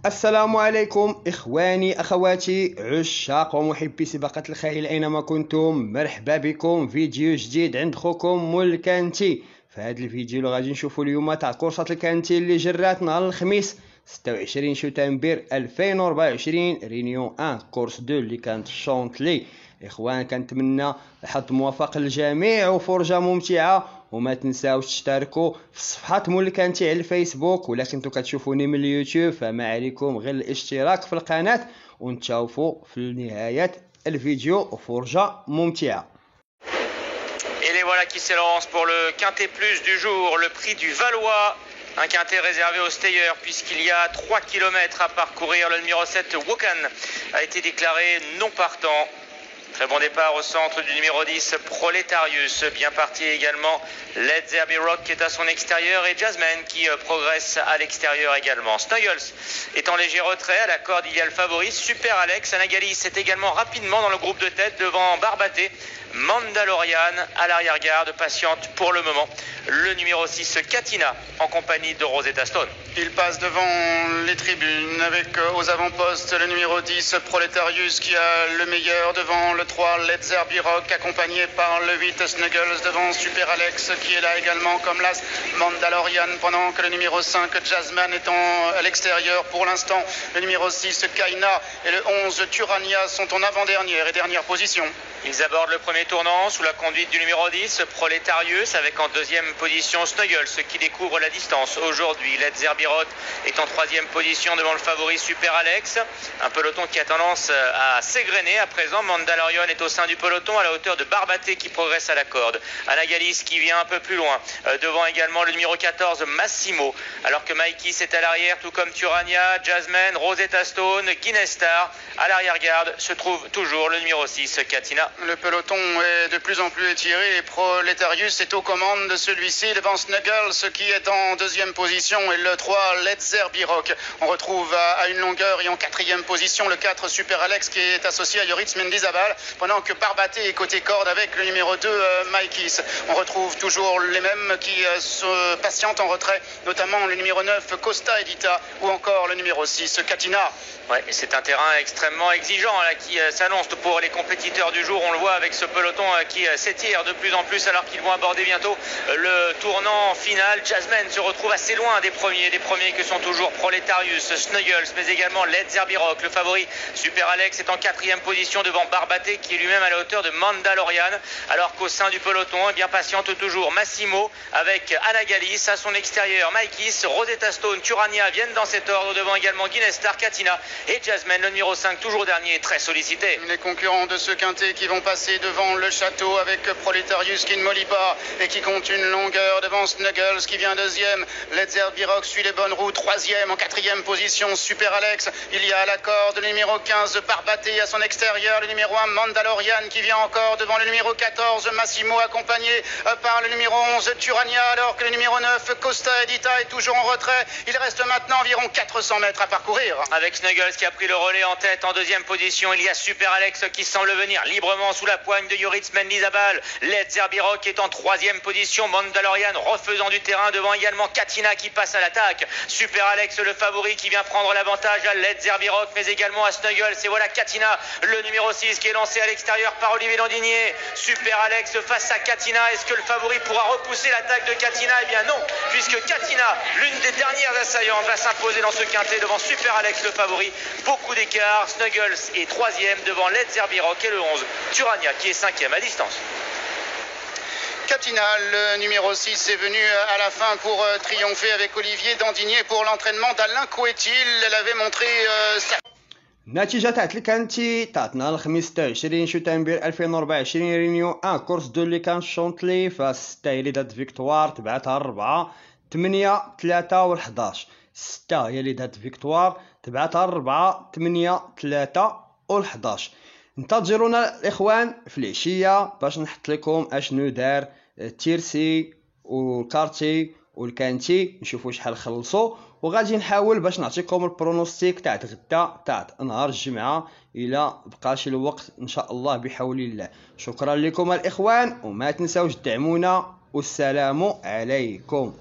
السلام عليكم إخواني أخواتي عشاق ومحبي سباقة الخيل أينما كنتم. مرحبا بكم فيديو جديد عند خوكم مول كانتي. في هذا الفيديو اللي غادي نشوفوا اليوم تاع كورسة الكانتي اللي جرات نهار الخميس 26 شتنبر 2024 رينيون 1 كورس 2 اللي كانت شونتلي. إخوان كنتمنى الحظ موفق للجميع وفرجة ممتعة، وما تنساوش تشتركوا في صفحة مول كانتي على الفيسبوك، ولا كنتو كتشوفوني من اليوتيوب فما عليكم غير الاشتراك في القناة ونتشوفوا في نهاية الفيديو وفرجة ممتعة. Et les voilà qui s'élancent pour le quintet plus du jour, le prix du Valois. Un quintet réservé aux stayers puisqu'il y a 3 km à parcourir. Le numéro 7, Wokan, a été déclaré non partant. Très bon départ au centre du numéro 10, Proletarius. Bien parti également, Let's Herbie Rock qui est à son extérieur et Jasmine qui progresse à l'extérieur également. Snuggles est en léger retrait. À la corde, il y a le favori, Super Alex. Anagalis est également rapidement dans le groupe de tête devant Barbaté. Mandalorian à l'arrière-garde, patiente pour le moment. Le numéro 6, Katina, en compagnie de Rosetta Stone. Il passe devant les tribunes avec aux avant-postes le numéro 10, Proletarius, qui a le meilleur devant le 3, Let's Herbie Rock, accompagné par le 8, Snuggles, devant Super Alex, qui est là également comme l'as, Mandalorian, pendant que le numéro 5, Jasmine, est à l'extérieur pour l'instant. Le numéro 6, Kaina, et le 11, Turania sont en avant-dernière et dernière position. Ils abordent le premier tournant sous la conduite du numéro 10, Proletarius, avec en deuxième position Snuggles qui découvre la distance. Aujourd'hui, Let's Herbie Rock est en troisième position devant le favori Super Alex. Un peloton qui a tendance à s'égrener à présent. Mandalorian est au sein du peloton à la hauteur de Barbaté qui progresse à la corde. Anagalis qui vient un peu plus loin. Devant également le numéro 14, Massimo. Alors que Maikis est à l'arrière, tout comme Turania, Jasmine, Rosetta Stone, Guinness Star. À l'arrière-garde se trouve toujours le numéro 6, Katina. Le peloton est de plus en plus étiré et Proletarius est aux commandes de celui-ci devant Snuggles qui est en deuxième position et le 3, Let's Herbie Rock. On retrouve à une longueur et en quatrième position le 4, Super Alex qui est associé à Yoritz Mendizabal, pendant que Barbaté est côté corde avec le numéro 2, Maikis. On retrouve toujours les mêmes qui se patientent en retrait, notamment le numéro 9, Costa Edita, ou encore le numéro 6, Katina. Ouais, c'est un terrain extrêmement exigeant là, qui s'annonce pour les compétiteurs du jour. On le voit avec ce peloton qui s'étire de plus en plus alors qu'ils vont aborder bientôt le tournant final. Jasmine se retrouve assez loin des premiers que sont toujours Proletarius, Snuggles, mais également Let's Herbie Rock. Le favori Super Alex est en quatrième position devant Barbaté qui est lui-même à la hauteur de Mandalorian, alors qu'au sein du peloton, eh bien patiente toujours Massimo avec Anagalis à son extérieur. Maikis, Rosetta Stone, Turania viennent dans cet ordre devant également Guinness Star, Katina et Jasmine, le numéro 5, toujours dernier, très sollicité. Les concurrents de ce quintet qui vont passer devant le château avec Proletarius qui ne mollit pas et qui compte une longueur devant Snuggles qui vient deuxième. Let's Herbie Rock suit les bonnes routes, troisième. En quatrième position, Super Alex. Il y a à la corde le numéro 15, Barbaté à son extérieur. Le numéro 1, Mandalorian qui vient encore devant le numéro 14, Massimo, accompagné par le numéro 11, Turania, alors que le numéro 9, Costa Edita, est toujours en retrait. Il reste maintenant environ 400 mètres à parcourir. Avec Snuggles qui a pris le relais en tête en deuxième position, il y a Super Alex qui semble venir librement sous la poigne de Yoritz Mendizabal. Let's Herbie Rock est en troisième position, Mandalorian refaisant du terrain devant également Katina qui passe à l'attaque. Super Alex le favori qui vient prendre l'avantage à Let's Herbie Rock mais également à Snuggles, et voilà Katina le numéro 6 qui est lancé à l'extérieur par Olivier Landinier. Super Alex face à Katina, est-ce que le favori pourra repousser l'attaque de Katina? Eh bien non, puisque Katina, l'une des dernières assaillantes, va s'imposer dans ce quintet devant Super Alex le favori. Beaucoup d'écart. Snuggles est troisième devant Let's Herbie Rock et le 11, Turania qui est cinquième à distance. Katina, le numéro 6, est venu à la fin pour triompher avec Olivier Dandinier pour l'entraînement d'Alain Couetil. Elle avait montré sa... النتيجة تاع الكانتي تاع نهار الخميس 26 شتنبر 2024 رينيون 1 كورس 2 اللي كان شونتلي فالستة هي اللي دات فيكتوار تبعتها 4 8 3 و11. 6 هي اللي دات فيكتوار تبعتها 4 8 3 و11. انتظرونا الاخوان في العشيه باش نحط لكم اشنو دار التيرسي والكارتي والكانتي، نشوفوا شحال خلصوا، وغادي نحاول باش نعطيكم البرونوستيك تاع غدا تاع نهار الجمعه الى بقى شي الوقت ان شاء الله بحول الله. شكرا لكم الاخوان وما تنساوش تدعمونا والسلام عليكم.